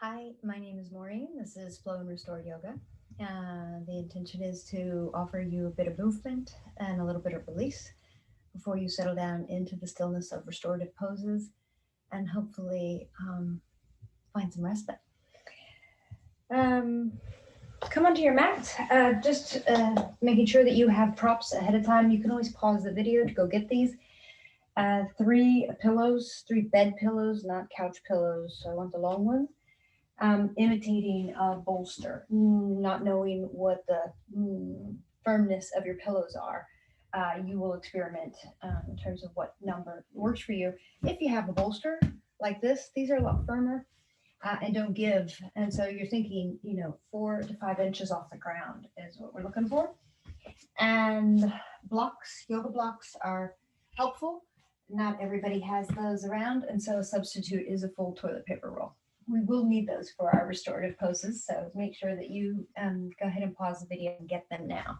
Hi, my name is Maureen. This is Flow and Restore Yoga. The intention is to offer you a bit of movement and a little bit of release before you settle down into the stillness of restorative poses and hopefully find some respite. Um, Come onto your mat. Just making sure that you have props ahead of time. You can always pause the video to go get these. Three pillows, three bed pillows, not couch pillows. So I want the long ones imitating a bolster, not knowing what the firmness of your pillows are. You will experiment in terms of what number works for you. If you have a bolster like this, these are a lot firmer and don't give. And so you're thinking, 4 to 5 inches off the ground is what we're looking for. And blocks, yoga blocks are helpful. Not everybody has those around. And so a substitute is a full toilet paper roll. We will need those for our restorative poses. So make sure that you go ahead and pause the video and get them now.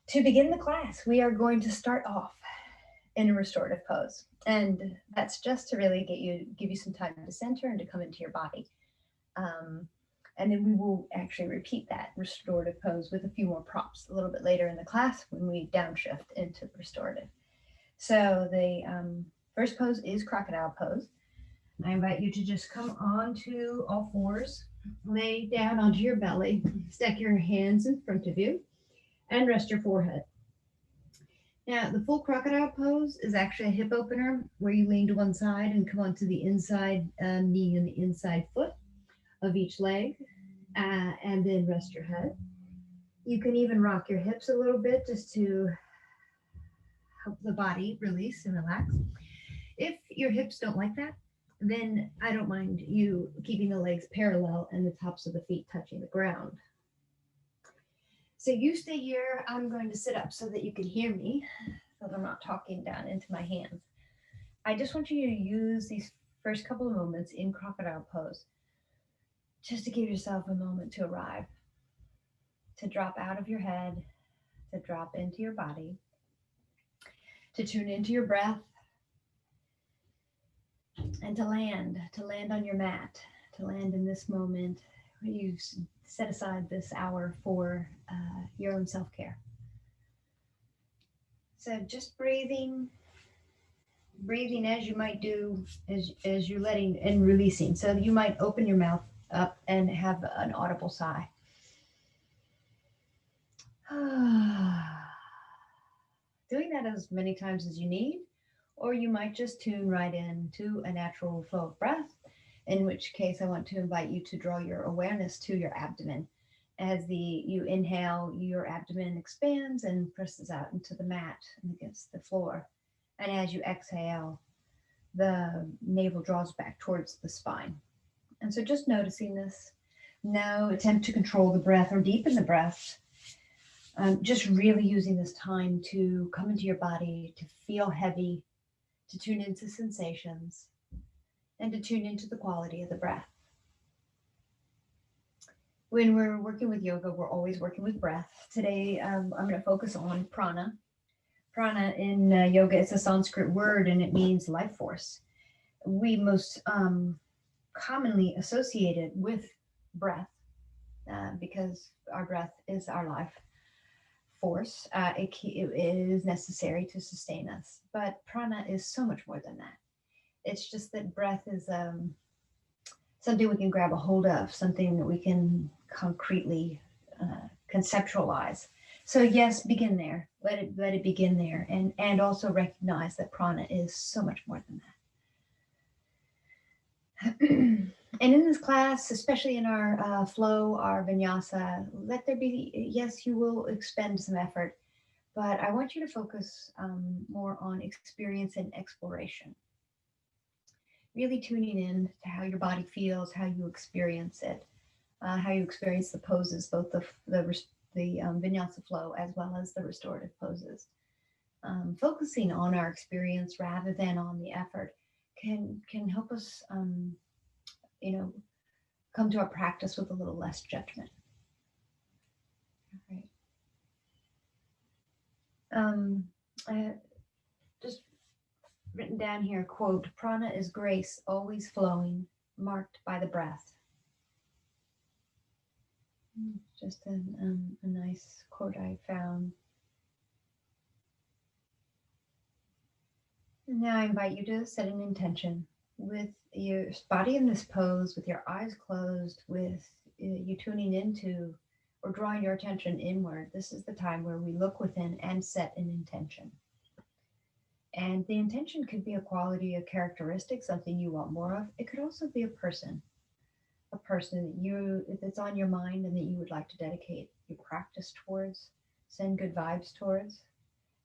To begin the class, we are going to start off in a restorative pose. And that's just to really give you some time to center and to come into your body. And then we will actually repeat that restorative pose with a few more props a little bit later in the class when we downshift into the restorative. So the first pose is crocodile pose. I invite you to just come on to all fours, lay down onto your belly, stack your hands in front of you, and rest your forehead. Now, the full crocodile pose is actually a hip opener where you lean to one side and come onto the inside knee and the inside foot of each leg, and then rest your head. You can even rock your hips a little bit just to help the body release and relax. If your hips don't like that, then I don't mind you keeping the legs parallel and the tops of the feet touching the ground. So you stay here. I'm going to sit up so that you can hear me, so that I'm not talking down into my hands. I just want you to use these first couple of moments in crocodile pose just to give yourself a moment to arrive, to drop out of your head, to drop into your body, to tune into your breath, and to land on your mat, to land in this moment where you set aside this hour for your own self-care. So just breathing as you might do as you're letting and releasing. So you might open your mouth up and have an audible sigh. Doing that as many times as you need, or you might just tune right in to a natural flow of breath, in which case I want to invite you to draw your awareness to your abdomen. As you inhale, your abdomen expands and presses out into the mat and against the floor. And as you exhale, the navel draws back towards the spine. And so just noticing this, no attempt to control the breath or deepen the breath. Just really using this time to come into your body, to feel heavy, to tune into sensations, and to tune into the quality of the breath. When we're working with yoga, we're always working with breath. Today, I'm going to focus on prana. Prana in yoga is a Sanskrit word and it means life force. We most commonly associate it with breath because our breath is our life force. It is necessary to sustain us. But prana is so much more than that. It's just that breath is something we can grab a hold of, something that we can concretely conceptualize. So yes, begin there. Let it begin there, and also recognize that prana is so much more than that. And in this class, especially in our flow, our vinyasa, let there be, yes, you will expend some effort, but I want you to focus more on experience and exploration. Really tuning in to how your body feels, how you experience it, how you experience the poses, both the vinyasa flow as well as the restorative poses. Focusing on our experience rather than on the effort can help us, come to our practice with a little less judgment. All right. I just written down here, quote, prana is grace always flowing, marked by the breath, Just a nice quote I found. Now I invite you to set an intention with your body in this pose, with your eyes closed, with you tuning into or drawing your attention inward. This is the time where we look within and set an intention. And the intention could be a quality, a characteristic, something you want more of. It could also be a person that you that's on your mind and that you would like to dedicate your practice towards, send good vibes towards.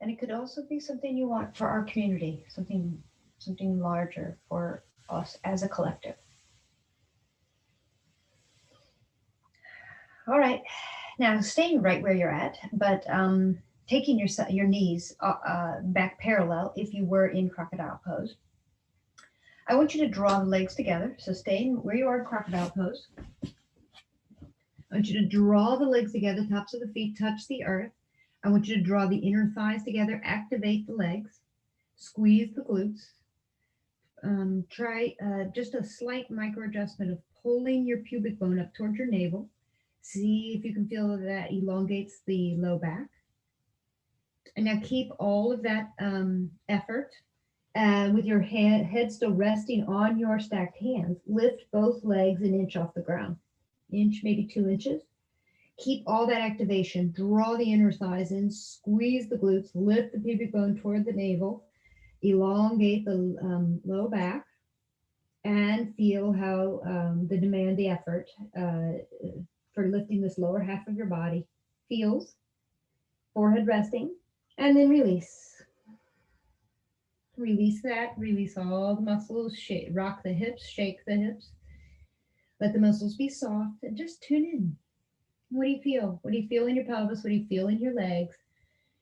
And it could also be something you want for our community, something larger for us as a collective. All right, now staying right where you're at, but taking your knees back parallel if you were in crocodile pose. I want you to draw the legs together. So staying where you are in crocodile pose. I want you to draw the legs together, tops of the feet touch the earth. I want you to draw the inner thighs together, activate the legs, squeeze the glutes. Try just a slight micro adjustment of pulling your pubic bone up towards your navel. See if you can feel that elongates the low back. And now keep all of that effort with your head still resting on your stacked hands. Lift both legs an inch off the ground, inch, maybe 2 inches. Keep all that activation. Draw the inner thighs in, squeeze the glutes, lift the pubic bone toward the navel, elongate the low back, and feel how the effort for lifting this lower half of your body feels. Forehead resting, and then release. Release that, release all the muscles, rock the hips, shake the hips. Let the muscles be soft and just tune in. What do you feel? What do you feel in your pelvis? What do you feel in your legs?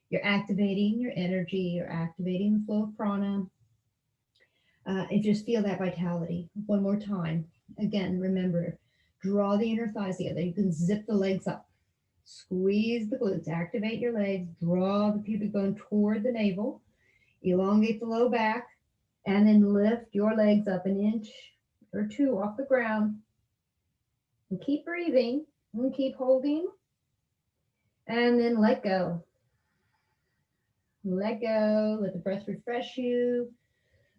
You're activating your energy, you're activating the flow of prana. And just feel that vitality. One more time. Again, remember, draw the inner thighs together. You can zip the legs up. Squeeze the glutes, activate your legs, draw the pubic bone toward the navel, elongate the low back, and then lift your legs up an inch or two off the ground. And keep breathing and keep holding. And then let go. Let go. Let the breath refresh you.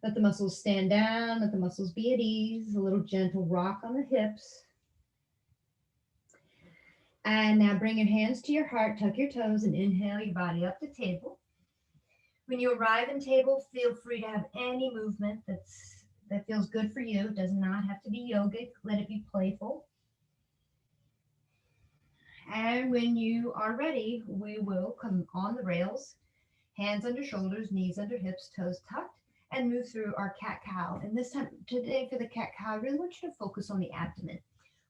Let the muscles stand down. Let the muscles be at ease. A little gentle rock on the hips. And now bring your hands to your heart, tuck your toes, and inhale your body up to table. When you arrive in table, feel free to have any movement that feels good for you. It does not have to be yogic. Let it be playful. And when you are ready, we will come on the rails, hands under shoulders, knees under hips, toes tucked, and move through our cat-cow. And this time, today for the cat-cow, I really want you to focus on the abdomen.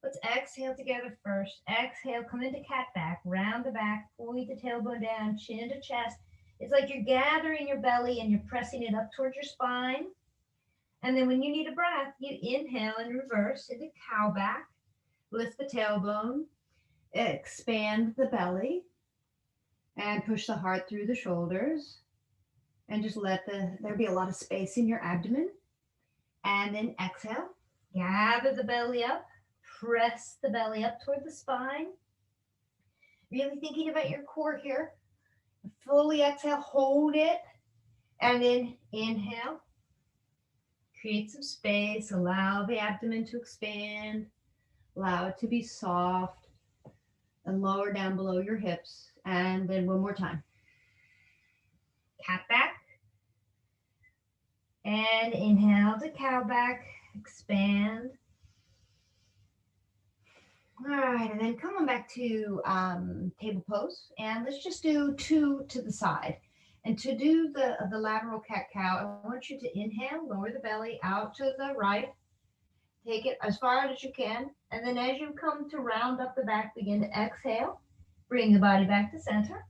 Let's exhale together first. Exhale, come into cat back, round the back, point the tailbone down, chin to chest. It's like you're gathering your belly and you're pressing it up towards your spine. And then when you need a breath, you inhale and reverse into cow back. Lift the tailbone, expand the belly, and push the heart through the shoulders. And just let there be a lot of space in your abdomen. And then exhale, gather the belly up. Press the belly up toward the spine. Really thinking about your core here. Fully exhale, hold it, and then inhale. Create some space. Allow the abdomen to expand. Allow it to be soft. And lower down below your hips. And then one more time. Cat back. And inhale to cow back. Expand. All right, and then come on back to table pose, and let's just do two to the side. And to do the lateral cat-cow, I want you to inhale, lower the belly out to the right, take it as far out as you can, and then as you come to round up the back, begin to exhale, bring the body back to center,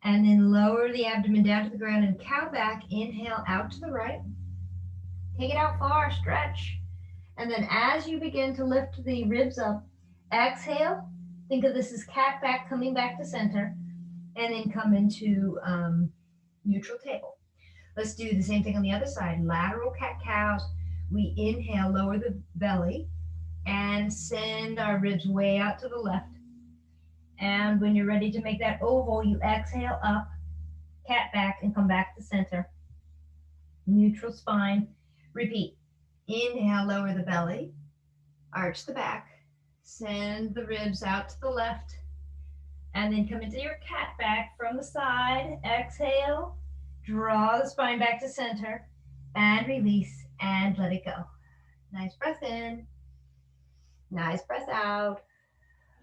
and then lower the abdomen down to the ground and cow back, inhale out to the right, take it out far, stretch, and then as you begin to lift the ribs up, exhale, think of this as cat back, coming back to center, and then come into neutral table. Let's do the same thing on the other side. Lateral cat-cows. We inhale, lower the belly, and send our ribs way out to the left. And when you're ready to make that oval, you exhale up, cat back, and come back to center. Neutral spine. Repeat. Inhale, lower the belly, arch the back, send the ribs out to the left, and then come into your cat back from the side. Exhale, draw the spine back to center, and release, and let it go. Nice breath in, nice breath out.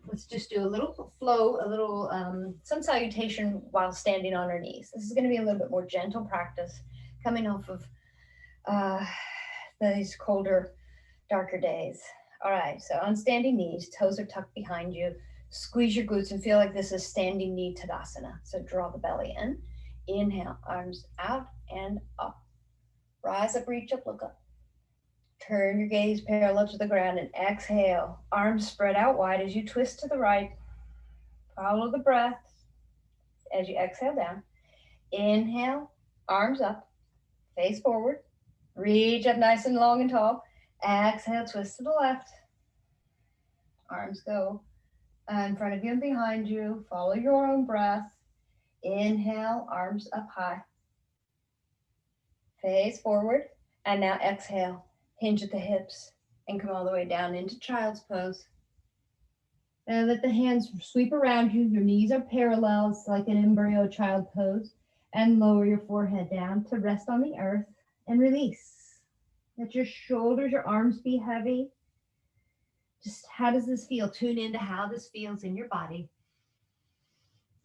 Let's just do a little flow, a little Sun salutation while standing on our knees. This is going to be a little bit more gentle practice coming off of uh, these colder, darker days. All right, so on standing knees, toes are tucked behind you. Squeeze your glutes and feel like this is standing knee tadasana. So draw the belly in. Inhale, arms out and up. Rise up, reach up, look up. Turn your gaze parallel to the ground and exhale. Arms spread out wide as you twist to the right. Follow the breath as you exhale down. Inhale, arms up, face forward. Reach up nice and long and tall. Exhale, twist to the left. Arms go in front of you and behind you. Follow your own breath. Inhale, arms up high. Face forward. And now exhale. Hinge at the hips and come all the way down into child's pose. And let the hands sweep around you. Your knees are parallel. It's like an embryo child pose. And lower your forehead down to rest on the earth and release. Let your shoulders, your arms be heavy. Just how does this feel? Tune into how this feels in your body.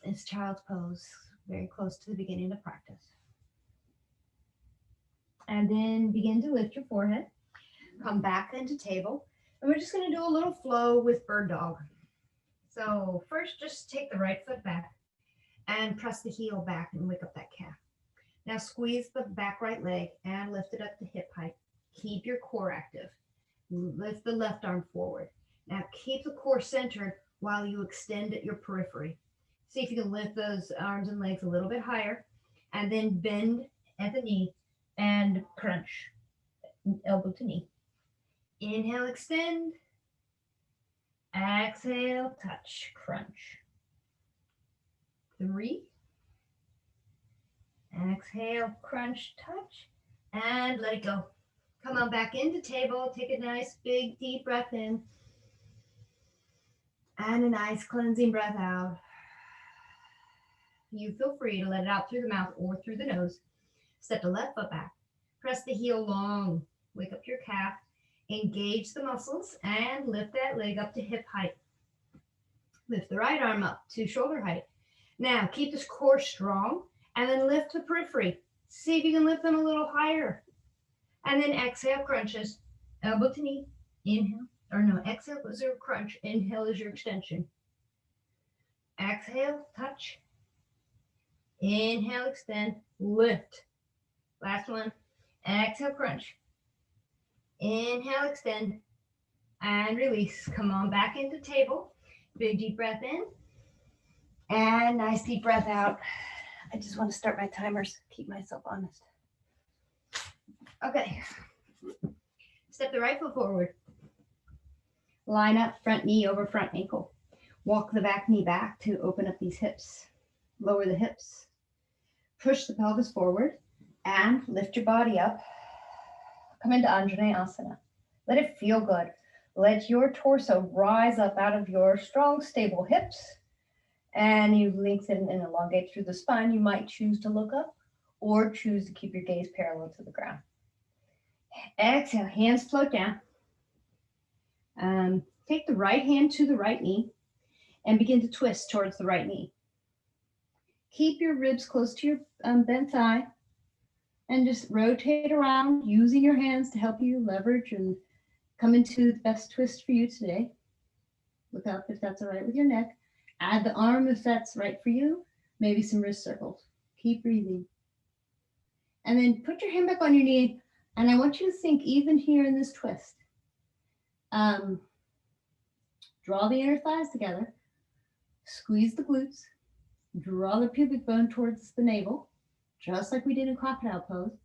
It's child's pose, very close to the beginning of practice. And then begin to lift your forehead. Come back into table. And we're just going to do a little flow with bird dog. So first, just take the right foot back and press the heel back and wake up that calf. Now squeeze the back right leg and lift it up to hip height. Keep your core active. Lift the left arm forward. Now keep the core centered while you extend at your periphery. See if you can lift those arms and legs a little bit higher, and then bend at the knee and crunch, elbow to knee. Inhale, extend. Exhale, touch, crunch. 3. Exhale, crunch, touch, and let it go. Come on back into table. Take a nice big deep breath in. And a nice cleansing breath out. You feel free to let it out through the mouth or through the nose. Step the left foot back. Press the heel long. Wake up your calf. Engage the muscles and lift that leg up to hip height. Lift the right arm up to shoulder height. Now keep this core strong and then lift the periphery. See if you can lift them a little higher. And then exhale, crunches. Elbow to knee. Inhale. Or no, exhale is your crunch. Inhale is your extension. Exhale, touch. Inhale, extend, lift. Last one. Exhale, crunch. Inhale, extend, and release. Come on back into table. Big deep breath in. And nice deep breath out. I just want to start my timers, keep myself honest. Okay. Step the right foot forward. Line up front knee over front ankle. Walk the back knee back to open up these hips. Lower the hips. Push the pelvis forward and lift your body up. Come into Anjaneyasana. Let it feel good. Let your torso rise up out of your strong, stable hips. And you lengthen and elongate through the spine. You might choose to look up or choose to keep your gaze parallel to the ground. Exhale, hands float down. Take the right hand to the right knee and begin to twist towards the right knee. Keep your ribs close to your bent thigh and just rotate around using your hands to help you leverage and come into the best twist for you today. Look up if that's all right with your neck. Add the arm if that's right for you. Maybe some wrist circles. Keep breathing. And then put your hand back on your knee. And I want you to think, even here in this twist, draw the inner thighs together. Squeeze the glutes. Draw the pubic bone towards the navel, just like we did in crocodile pose.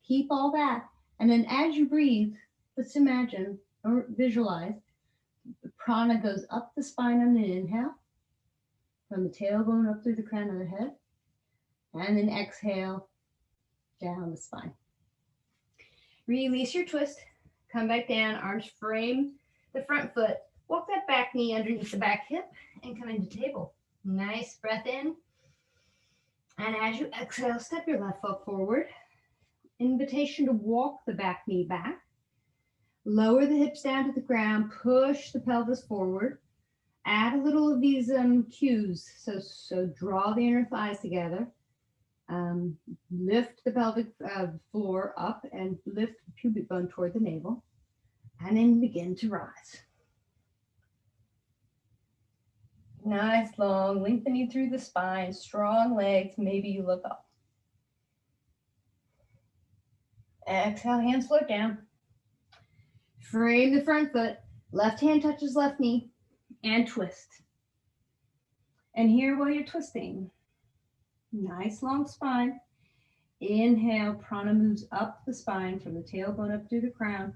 Keep all that. And then as you breathe, let's imagine or visualize the prana goes up the spine on an inhale from the tailbone up through the crown of the head. And then exhale down the spine. Release your twist. Come back down. Arms frame the front foot. Walk that back knee underneath the back hip and come into table. Nice breath in. And as you exhale, step your left foot forward. Invitation to walk the back knee back. Lower the hips down to the ground. Push the pelvis forward. Add a little of these cues. So draw the inner thighs together. Lift the pelvic floor up and lift the pubic bone toward the navel. And then begin to rise. Nice, long, lengthening through the spine, strong legs. Maybe you look up. Exhale, hands float down. Frame the front foot. Left hand touches left knee and twist. And here while you're twisting, nice long spine. Inhale, prana moves up the spine from the tailbone up through the crown.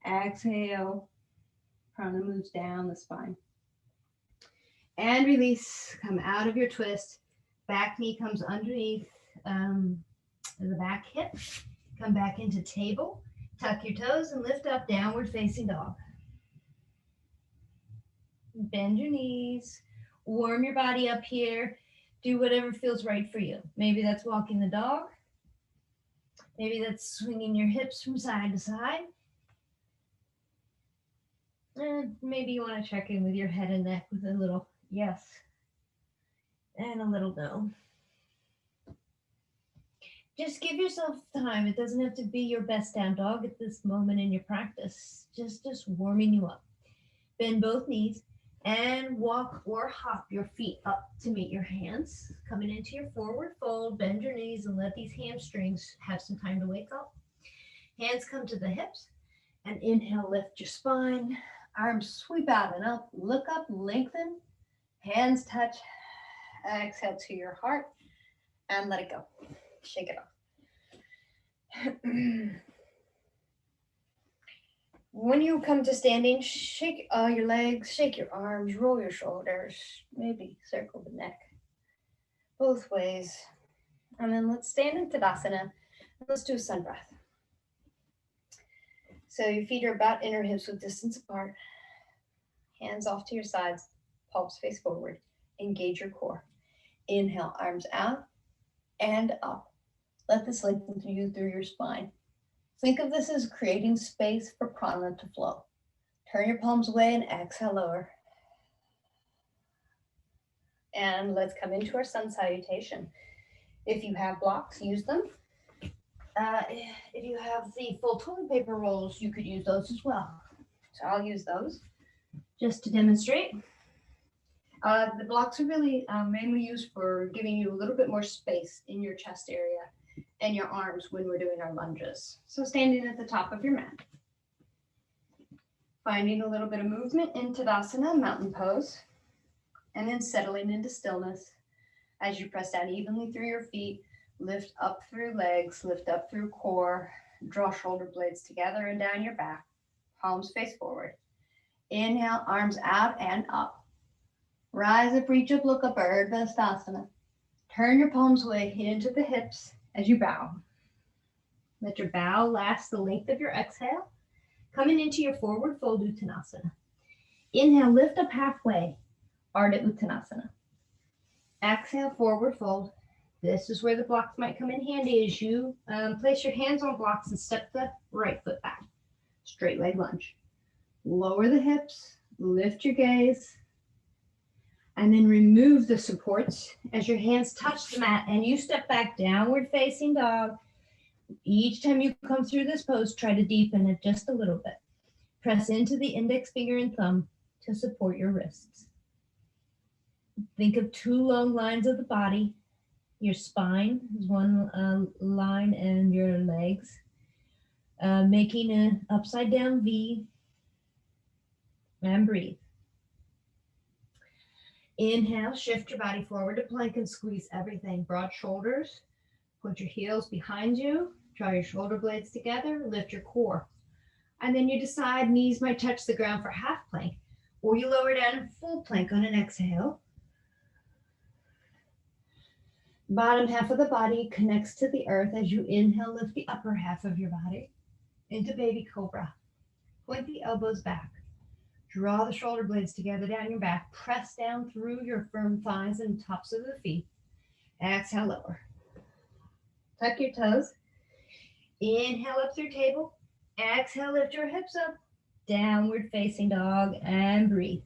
Exhale, prana moves down the spine. And release, come out of your twist. Back knee comes underneath the back hip. Come back into table. Tuck your toes and lift up, downward facing dog. Bend your knees. Warm your body up here. Do whatever feels right for you. Maybe that's walking the dog. Maybe that's swinging your hips from side to side. And maybe you want to check in with your head and neck with a little yes and a little no. Just give yourself time. It doesn't have to be your best down dog at this moment in your practice. Just warming you up. Bend both knees and walk or hop your feet up to meet your hands. Coming into your forward fold, bend your knees and let these hamstrings have some time to wake up. Hands come to the hips and inhale, lift your spine. Arms sweep out and up. Look up, lengthen. Hands touch. Exhale to your heart and let it go. Shake it off. When you come to standing, shake your legs, shake your arms, roll your shoulders, maybe circle the neck both ways. And then let's stand in Tadasana. Let's do a sun breath. So your feet are about inner hips with distance apart. Hands off to your sides, palms face forward. Engage your core. Inhale, arms out and up. Let this lengthen through your spine. Think of this as creating space for prana to flow. Turn your palms away and exhale lower. And let's come into our sun salutation. If you have blocks, use them. If you have the full toilet paper rolls, you could use those as well. So I'll use those just to demonstrate. The blocks are really mainly used for giving you a little bit more space in your chest area and your arms when we're doing our lunges. So standing at the top of your mat. Finding a little bit of movement in Tadasana, mountain pose, and then settling into stillness as you press down evenly through your feet, lift up through legs, lift up through core, draw shoulder blades together and down your back, palms face forward. Inhale, arms out and up. Rise up, reach up, look up, Urdhva. Turn your palms away into the hips as you bow. Let your bow last the length of your exhale. Coming into your forward fold Uttanasana. Inhale, lift up halfway, Ardha Uttanasana. Exhale, forward fold. This is where the blocks might come in handy as you place your hands on blocks and step the right foot back. Straight leg lunge. Lower the hips, lift your gaze, and then remove the supports as your hands touch the mat and you step back, downward facing dog. Each time you come through this pose, try to deepen it just a little bit. Press into the index finger and thumb to support your wrists. Think of two long lines of the body. Your spine is one line and your legs. Making an upside down V. And breathe. Inhale, shift your body forward to plank and squeeze everything. Broad shoulders. Put your heels behind you. Draw your shoulder blades together. Lift your core. And then you decide knees might touch the ground for half plank. Or you lower down in full plank on an exhale. Bottom half of the body connects to the earth as you inhale, lift the upper half of your body into baby cobra. Point the elbows back. Draw the shoulder blades together down your back. Press down through your firm thighs and tops of the feet. Exhale, lower. Tuck your toes. Inhale up through table. Exhale, lift your hips up. Downward facing dog and breathe.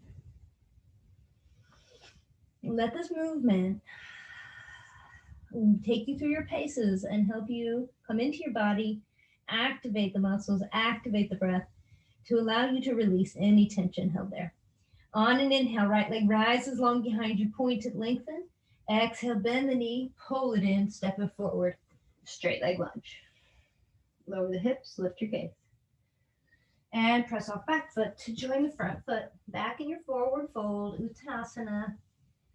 Let this movement take you through your paces and help you come into your body, activate the muscles, activate the breath to allow you to release any tension held there. On an inhale, right leg rises long behind you, point it, lengthen. Exhale, bend the knee, pull it in, step it forward, straight leg lunge. Lower the hips, lift your gaze. And press off back foot to join the front foot. Back in your forward fold, Uttanasana.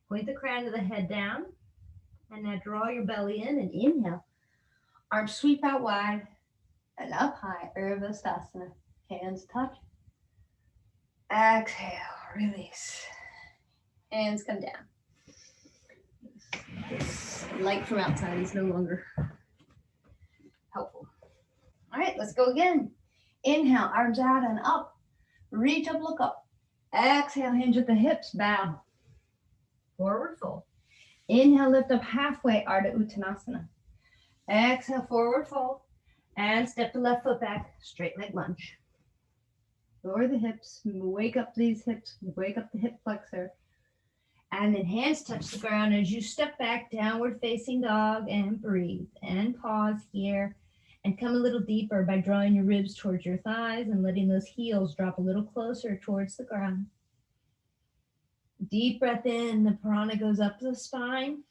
Point the crown of the head down. And now draw your belly in and inhale. Arms sweep out wide and up high, Urdhva. Hands touch. Exhale, release. Hands come down. This light from outside is no longer helpful. All right, let's go again. Inhale, arms out and up. Reach up, look up. Exhale, hinge at the hips, bow. Forward fold. Inhale, lift up halfway, Ardha Uttanasana. Exhale, forward fold. And step the left foot back, straight leg lunge. Lower the hips, wake up these hips, wake up the hip flexor. And then hands touch the ground as you step back, downward facing dog, and breathe. And pause here. And come a little deeper by drawing your ribs towards your thighs and letting those heels drop a little closer towards the ground. Deep breath in, the prana goes up the spine.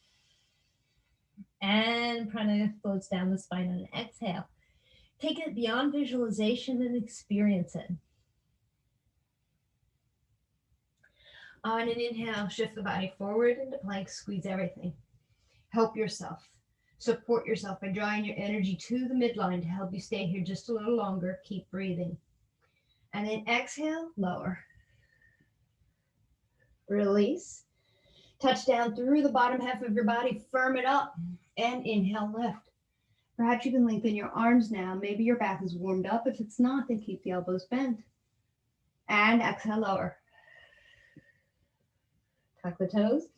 And prana floats down the spine on an exhale. Take it beyond visualization and experience it. On an inhale, shift the body forward into plank, squeeze everything. Help yourself. Support yourself by drawing your energy to the midline to help you stay here just a little longer. Keep breathing. And then exhale, lower. Release. Touch down through the bottom half of your body, firm it up, and inhale, lift. Perhaps you can lengthen your arms now. Maybe your back is warmed up. If it's not, then keep the elbows bent. And exhale, lower. Tuck the toes.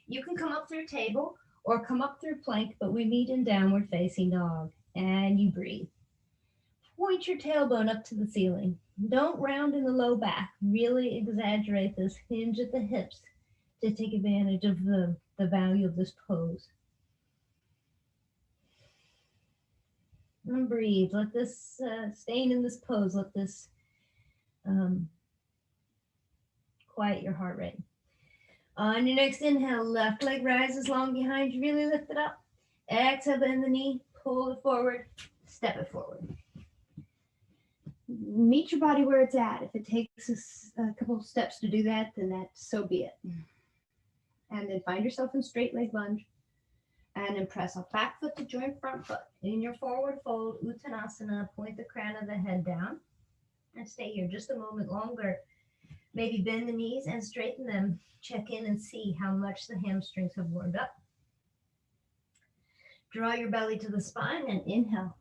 You can come up through table or come up through plank, but we meet in downward facing dog. And you breathe. Point your tailbone up to the ceiling. Don't round in the low back. Really exaggerate this. Hinge at the hips to take advantage of the value of this pose. And breathe. Let this, staying in this pose, let this quiet your heart rate. On your next inhale, left leg rises long behind you. Really lift it up. Exhale, bend the knee, pull it forward, step it forward. Meet your body where it's at. If it takes a couple of steps to do that, then so be it. And then find yourself in straight leg lunge. And then press off back foot to join front foot. In your forward fold, Uttanasana, point the crown of the head down. And stay here just a moment longer. Maybe bend the knees and straighten them. Check in and see how much the hamstrings have warmed up. Draw your belly to the spine and inhale.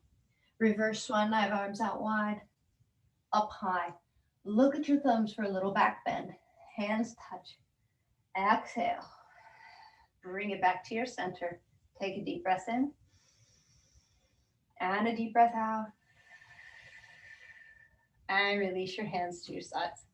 Reverse swan dive, arms out wide, up high. Look at your thumbs for a little back bend. Hands touch. Exhale. Bring it back to your center. Take a deep breath in. And a deep breath out. And release your hands to your sides.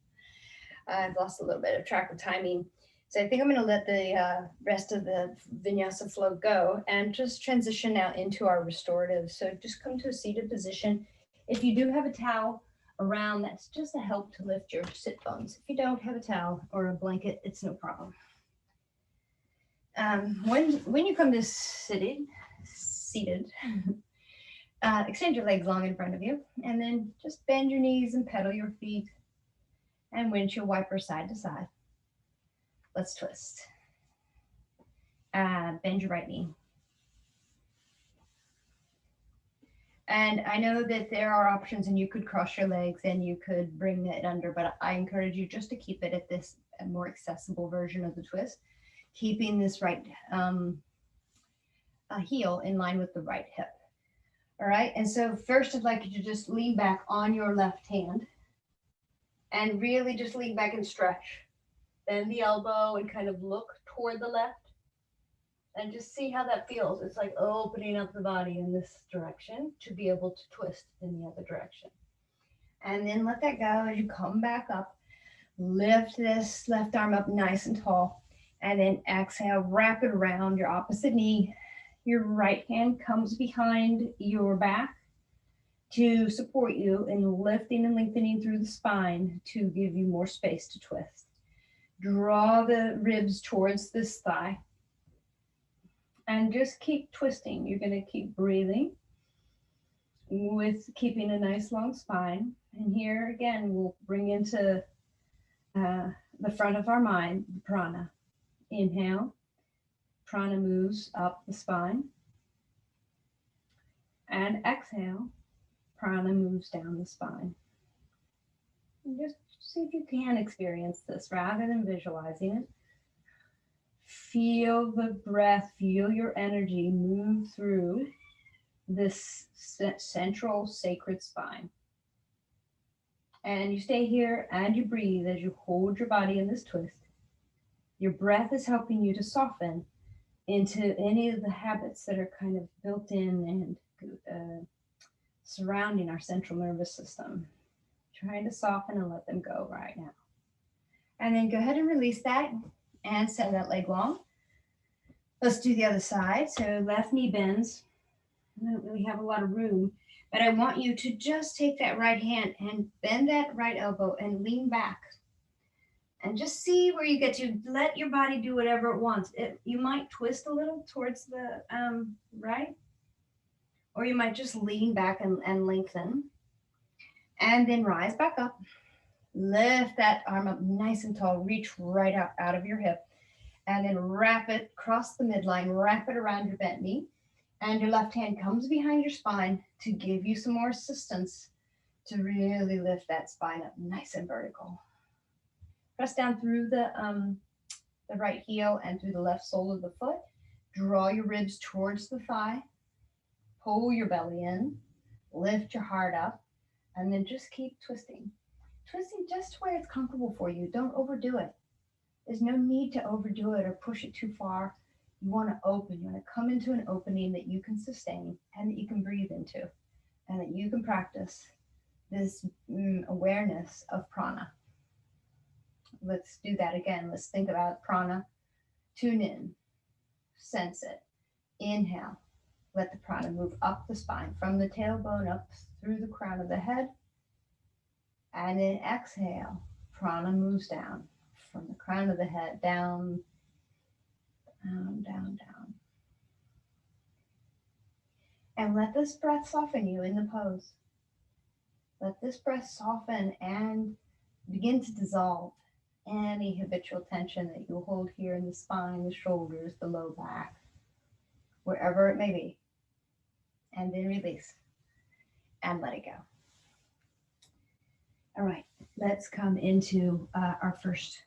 I've lost a little bit of track of timing. So I think I'm going to let the rest of the vinyasa flow go and just transition now into our restorative. So just come to a seated position. If you do have a towel around, that's just a help to lift your sit bones. If you don't have a towel or a blanket, it's no problem. When you come to seated, extend your legs long in front of you, and then just bend your knees and pedal your feet and windshield wiper side to side. Let's twist. Bend your right knee. And I know that there are options and you could cross your legs and you could bring it under, but I encourage you just to keep it at this more accessible version of the twist, keeping this right heel in line with the right hip. All right. And so first I'd like you to just lean back on your left hand and really just lean back and stretch. Bend the elbow and kind of look toward the left and just see how that feels. It's like opening up the body in this direction to be able to twist in the other direction. And then let that go as you come back up. Lift this left arm up nice and tall. And then exhale, wrap it around your opposite knee. Your right hand comes behind your back to support you in lifting and lengthening through the spine to give you more space to twist. Draw the ribs towards this thigh. And just keep twisting. You're going to keep breathing with keeping a nice long spine. And here again, we'll bring into the front of our mind, prana. Inhale, prana moves up the spine. And exhale, prana moves down the spine. And just see if you can experience this rather than visualizing it. Feel the breath, feel your energy move through this central sacred spine. And you stay here and you breathe as you hold your body in this twist. Your breath is helping you to soften into any of the habits that are kind of built in and surrounding our central nervous system. Trying to soften and let them go right now. And then go ahead and release that and send that leg long. Let's do the other side. So left knee bends. I don't really have a lot of room, but I want you to just take that right hand and bend that right elbow and lean back. And just see where you get to. Let your body do whatever it wants. You might twist a little towards the right, or you might just lean back and lengthen. And then rise back up. Lift that arm up nice and tall. Reach right out of your hip. And then wrap it across the midline. Wrap it around your bent knee. And your left hand comes behind your spine to give you some more assistance to really lift that spine up nice and vertical. Press down through the right heel and through the left sole of the foot. Draw your ribs towards the thigh. Pull your belly in. Lift your heart up. And then just keep twisting. Twisting just where it's comfortable for you. Don't overdo it. There's no need to overdo it or push it too far. You want to open. You want to come into an opening that you can sustain and that you can breathe into and that you can practice this awareness of prana. Let's do that again. Let's think about prana. Tune in. Sense it. Inhale. Let the prana move up the spine from the tailbone up through the crown of the head. And then exhale. Prana moves down from the crown of the head down, down, down, down. And let this breath soften you in the pose. Let this breath soften and begin to dissolve any habitual tension that you hold here in the spine, the shoulders, the low back, wherever it may be. And then release and let it go. All right, let's come into our first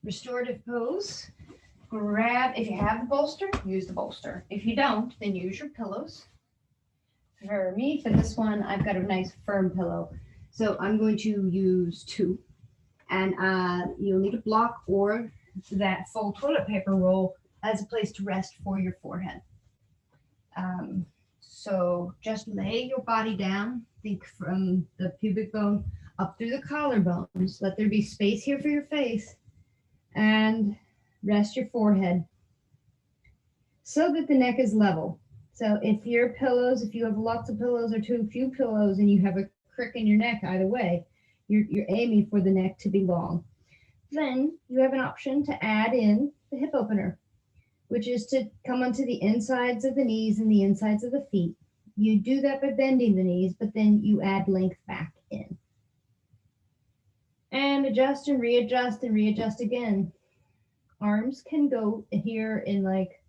restorative pose. Grab, if you have the bolster, use the bolster. If you don't, then use your pillows. For me, for this one, I've got a nice firm pillow. So I'm going to use two. And you'll need a block or that full toilet paper roll as a place to rest for your forehead. So just lay your body down. Think from the pubic bone up through the collarbones. Let there be space here for your face. And rest your forehead so that the neck is level. So if your pillows, if you have lots of pillows or too few pillows and you have a crick in your neck either way, you're aiming for the neck to be long. Then you have an option to add in the hip opener, which is to come onto the insides of the knees and the insides of the feet. You do that by bending the knees, but then you add length back in. And adjust and readjust again. Arms can go here in like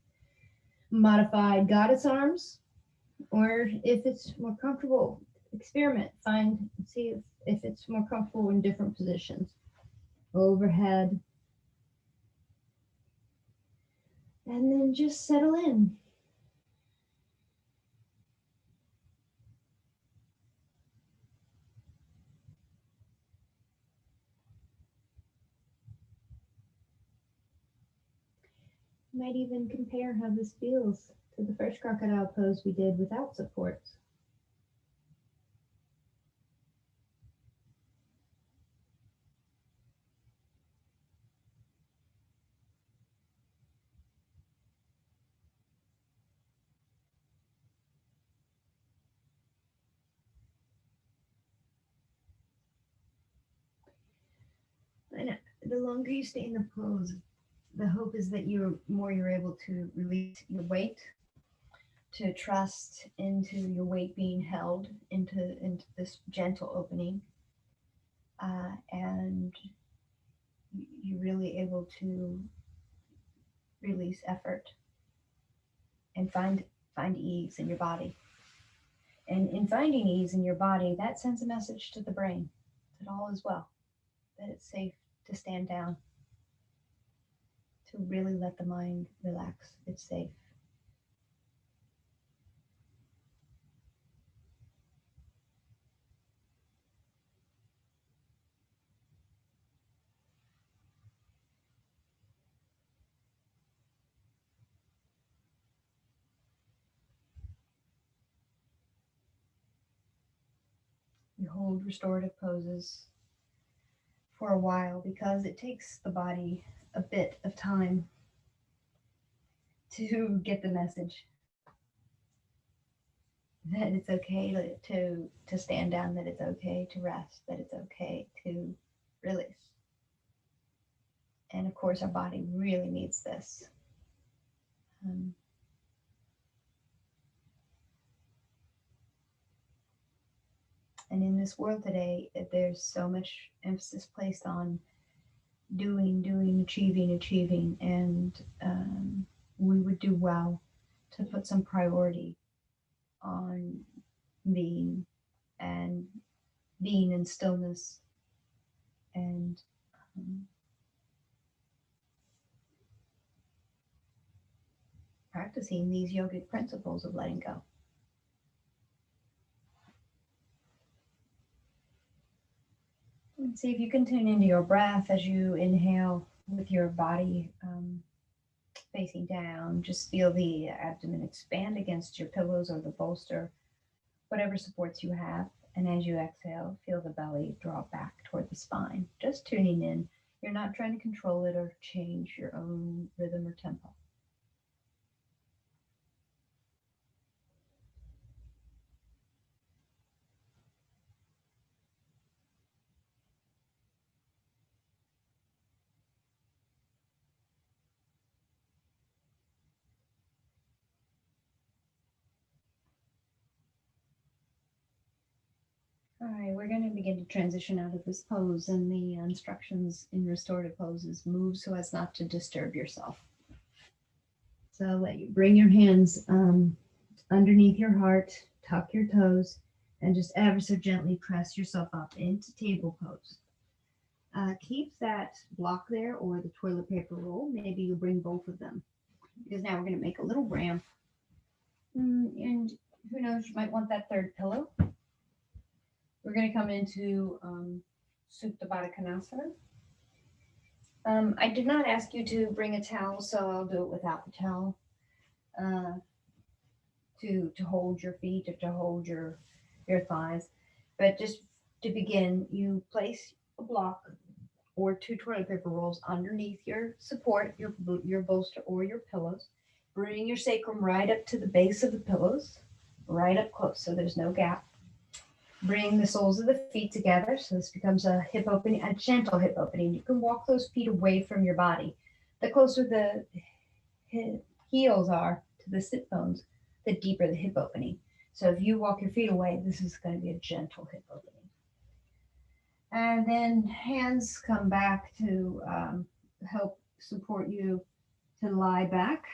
modified goddess arms, or if it's more comfortable, experiment, see if it's more comfortable in different positions. Overhead. And then just settle in. Might even compare how this feels to the first crocodile pose we did without supports. And the longer you stay in the pose, the hope is that you're able to release your weight, to trust into your weight being held into this gentle opening, and you're really able to release effort and find ease in your body. And in finding ease in your body, that sends a message to the brain that all is well, that it's safe to stand down, to really let the mind relax. It's safe. You hold restorative poses for a while because it takes the body a bit of time to get the message that it's okay to stand down, that it's okay to rest, that it's okay to release. And of course, our body really needs this. And in this world today, there's so much emphasis placed on doing, achieving, and we would do well to put some priority on being in stillness and practicing these yogic principles of letting go. And see if you can tune into your breath as you inhale with your body facing down. Just feel the abdomen expand against your pillows or the bolster, whatever supports you have. And as you exhale, feel the belly draw back toward the spine. Just tuning in. You're not trying to control it or change your own rhythm or tempo. All right, we're going to begin to transition out of this pose, and the instructions in restorative poses: move so as not to disturb yourself. So let you bring your hands underneath your heart, tuck your toes, and just ever so gently press yourself up into table pose. Keep that block there or the toilet paper roll. Maybe you'll bring both of them, because now we're going to make a little ramp. And who knows, you might want that third pillow. We're going to come into Supta Baddha Konasana. I did not ask you to bring a towel, so I'll do it without the towel. To hold your feet or to hold your thighs. But just to begin, you place a block or 2 toilet paper rolls underneath your support, your bolster or your pillows. Bring your sacrum right up to the base of the pillows, right up close so there's no gap. Bring the soles of the feet together so this becomes a hip opening, a gentle hip opening. You can walk those feet away from your body. The closer the heels are to the sit bones, the deeper the hip opening. So if you walk your feet away, this is going to be a gentle hip opening. And then hands come back to help support you to lie back.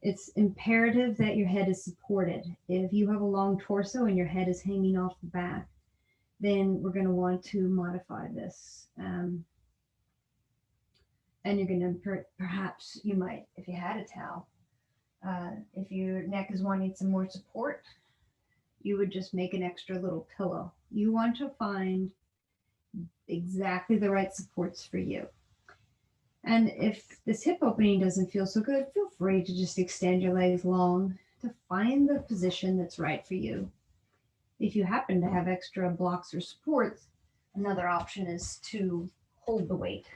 It's imperative that your head is supported. If you have a long torso and your head is hanging off the back, then we're going to want to modify this. And you're going to, perhaps you might, if you had a towel, if your neck is wanting some more support, you would just make an extra little pillow. You want to find exactly the right supports for you. And if this hip opening doesn't feel so good, feel free to just extend your legs long to find the position that's right for you. If you happen to have extra blocks or supports, another option is to hold the weight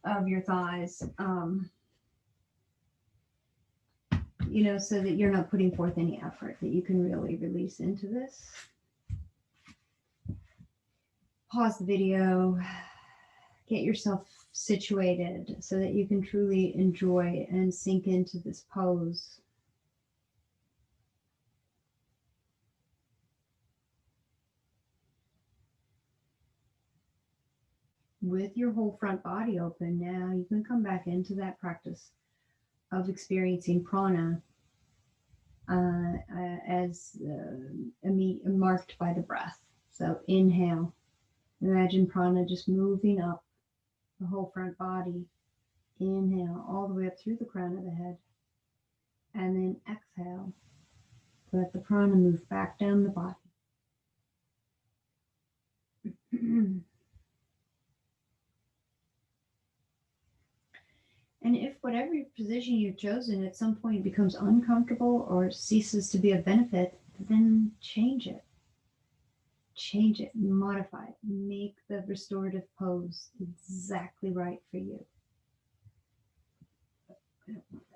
of your thighs, so that you're not putting forth any effort, that you can really release into this. Pause the video, get yourself situated so that you can truly enjoy and sink into this pose. With your whole front body open, now you can come back into that practice of experiencing prana as marked by the breath. So inhale, imagine prana just moving up the whole front body. Inhale all the way up through the crown of the head. And then exhale, let the prana move back down the body. And if whatever position you've chosen at some point becomes uncomfortable or ceases to be of benefit, then change it. Change it, modify it, make the restorative pose exactly right for you. I don't want that.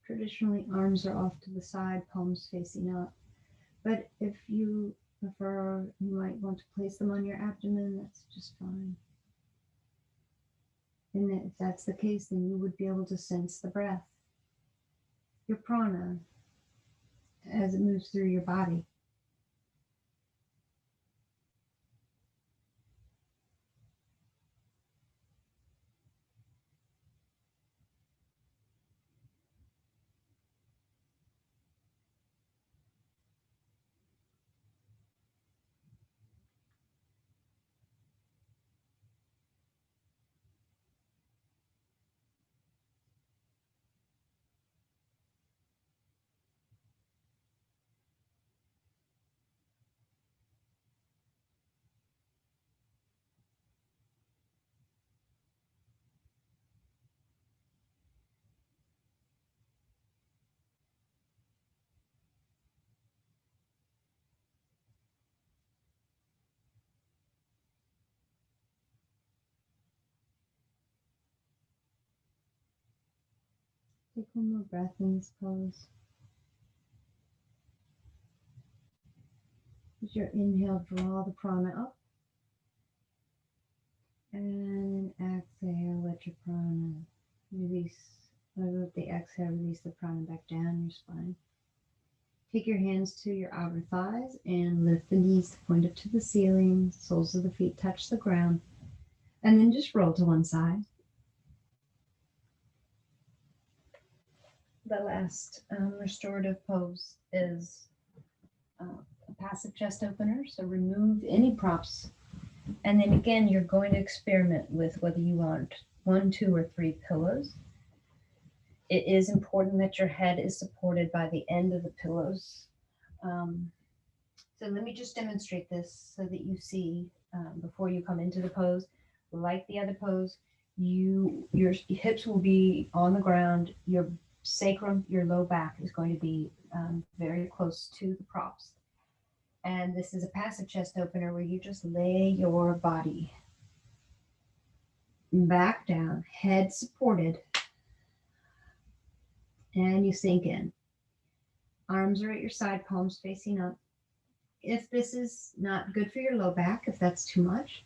Traditionally, arms are off to the side, palms facing up. But if you prefer, you might want to place them on your abdomen, that's just fine. And if that's the case, then you would be able to sense the breath, your prana, as it moves through your body. Take one more breath in this pose. As your inhale, draw the prana up. And exhale, let your prana release. Let the exhale release the prana back down your spine. Take your hands to your outer thighs and lift the knees, point up to the ceiling. Soles of the feet touch the ground. And then just roll to one side. The last restorative pose is a passive chest opener. So remove any props. And then again, you're going to experiment with whether you want 1, 2, or 3 pillows. It is important that your head is supported by the end of the pillows. So let me just demonstrate this so that you see before you come into the pose. Like the other pose, your hips will be on the ground. Your sacrum, your low back is going to be very close to the props. And this is a passive chest opener where you just lay your body back down, head supported, and you sink in. Arms are at your side, palms facing up. If this is not good for your low back, if that's too much,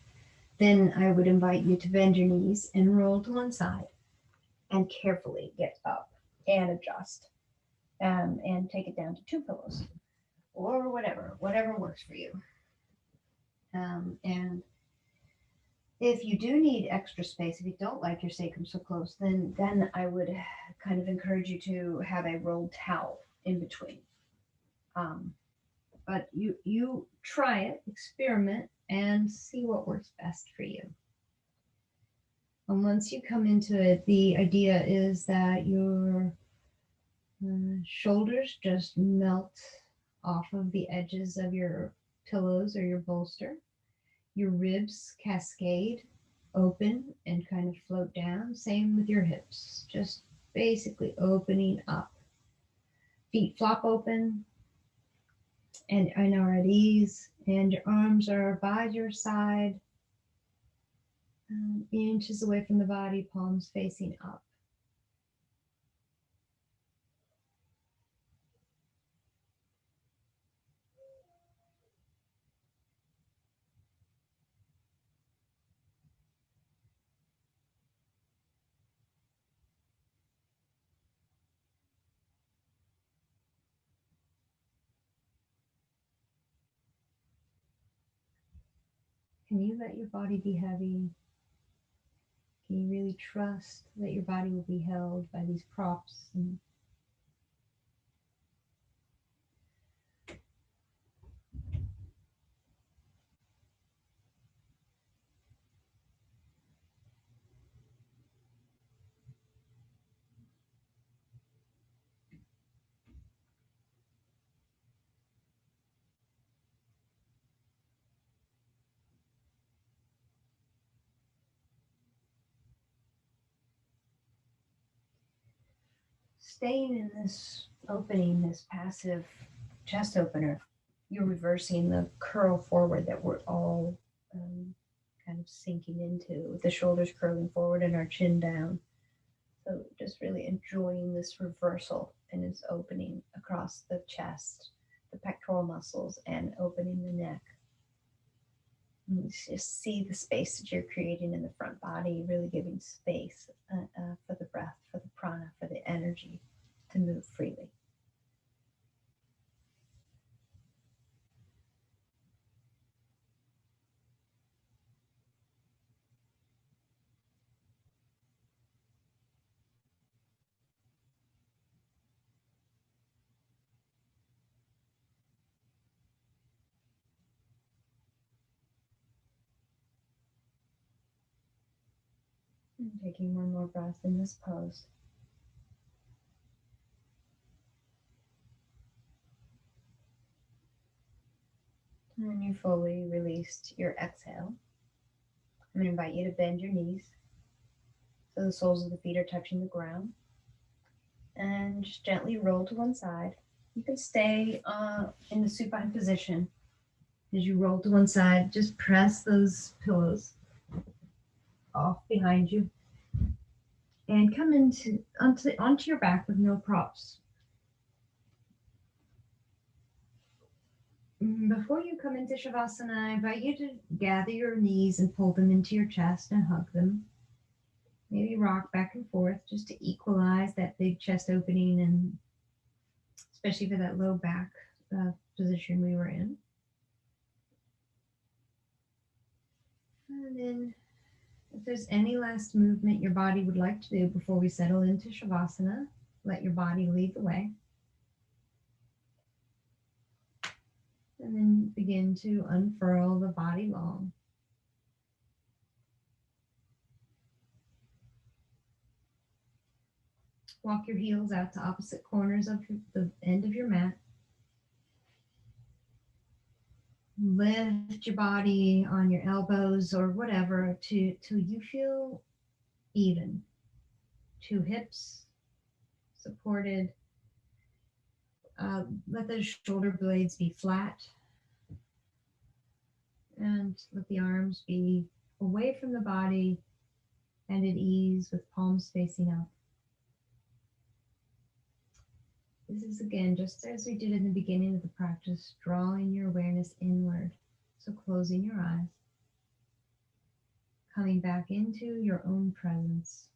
then I would invite you to bend your knees and roll to one side and carefully get up and adjust and take it down to 2 pillows or whatever works for you. And if you do need extra space, if you don't like your sacrum so close, then I would kind of encourage you to have a rolled towel in between. But you try it, experiment, and see what works best for you. And once you come into it, the idea is that your shoulders just melt off of the edges of your pillows or your bolster. Your ribs cascade open and kind of float down. Same with your hips, just basically opening up. Feet flop open and are at ease, and your arms are by your side, inches away from the body, palms facing up. Can you let your body be heavy? Can you really trust that your body will be held by these props? And staying in this opening, this passive chest opener, you're reversing the curl forward that we're all kind of sinking into, with the shoulders curling forward and our chin down. So just really enjoying this reversal and its opening across the chest, the pectoral muscles, and opening the neck. And just see the space that you're creating in the front body, really giving space for the breath, for the prana, for the energy to move freely. And taking one more breath in this pose. And when you fully released your exhale, I'm going to invite you to bend your knees so the soles of the feet are touching the ground. And just gently roll to one side. You can stay in the supine position. As you roll to one side, just press those pillows off behind you and come onto your back with no props. Before you come into Shavasana, I invite you to gather your knees and pull them into your chest and hug them. Maybe rock back and forth just to equalize that big chest opening, and especially for that low back position we were in. And then if there's any last movement your body would like to do before we settle into Shavasana, let your body lead the way. And then begin to unfurl the body long. Walk your heels out to opposite corners of the end of your mat. Lift your body on your elbows or whatever till you feel even. 2 hips supported. Let those shoulder blades be flat. And let the arms be away from the body and at ease with palms facing up. This is, again, just as we did in the beginning of the practice, drawing your awareness inward. So closing your eyes, coming back into your own presence.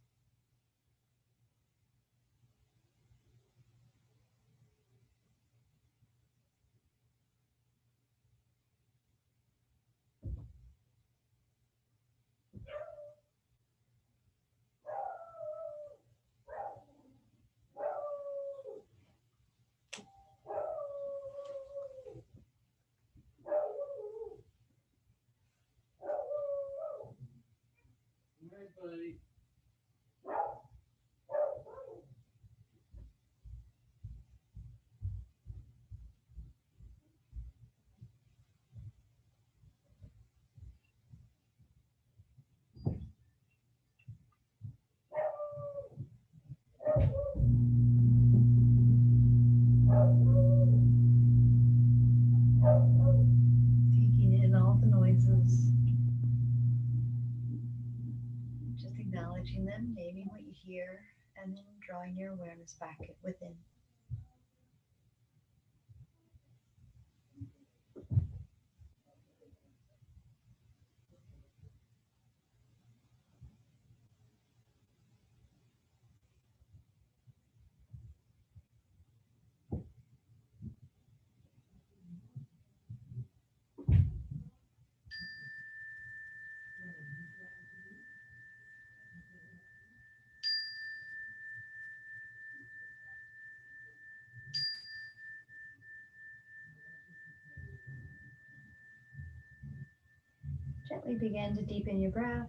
drawing your awareness back within. Gently begin to deepen your breath.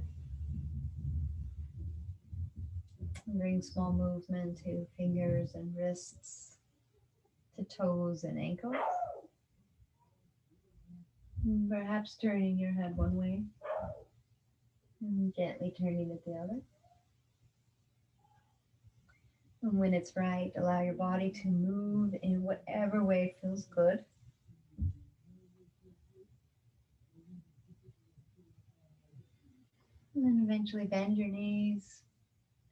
And bring small movement to fingers and wrists, to toes and ankles. And perhaps turning your head one way and gently turning it the other. And when it's right, allow your body to move in whatever way feels good. And then eventually bend your knees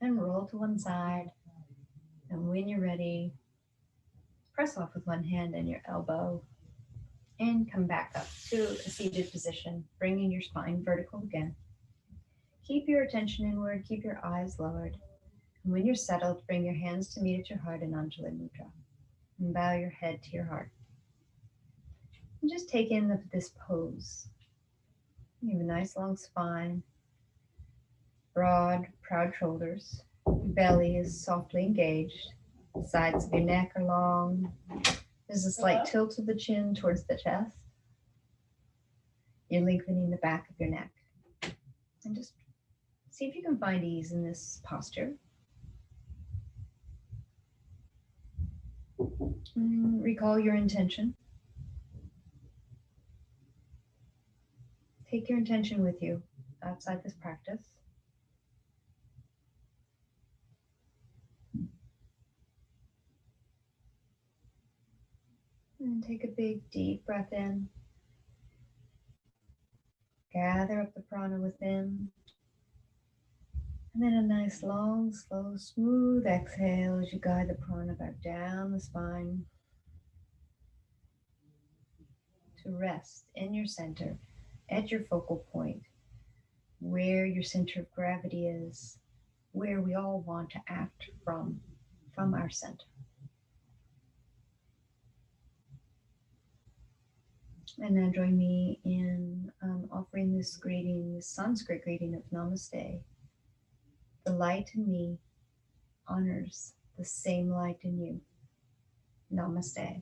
and roll to one side. And when you're ready, press off with one hand and your elbow and come back up to a seated position, bringing your spine vertical again. Keep your attention inward, keep your eyes lowered. And when you're settled, bring your hands to meet at your heart in Anjali Mudra and bow your head to your heart. And just take in this pose. You have a nice long spine, broad, proud shoulders. Your belly is softly engaged. The sides of your neck are long. There's a slight tilt of the chin towards the chest. You're lengthening the back of your neck. And just see if you can find ease in this posture. Recall your intention. Take your intention with you outside this practice. And take a big, deep breath in. Gather up the prana within. And then a nice, long, slow, smooth exhale as you guide the prana back down the spine to rest in your center, at your focal point, where your center of gravity is, where we all want to act from our center. And now join me in offering this greeting, this Sanskrit greeting of Namaste. The light in me honors the same light in you. Namaste.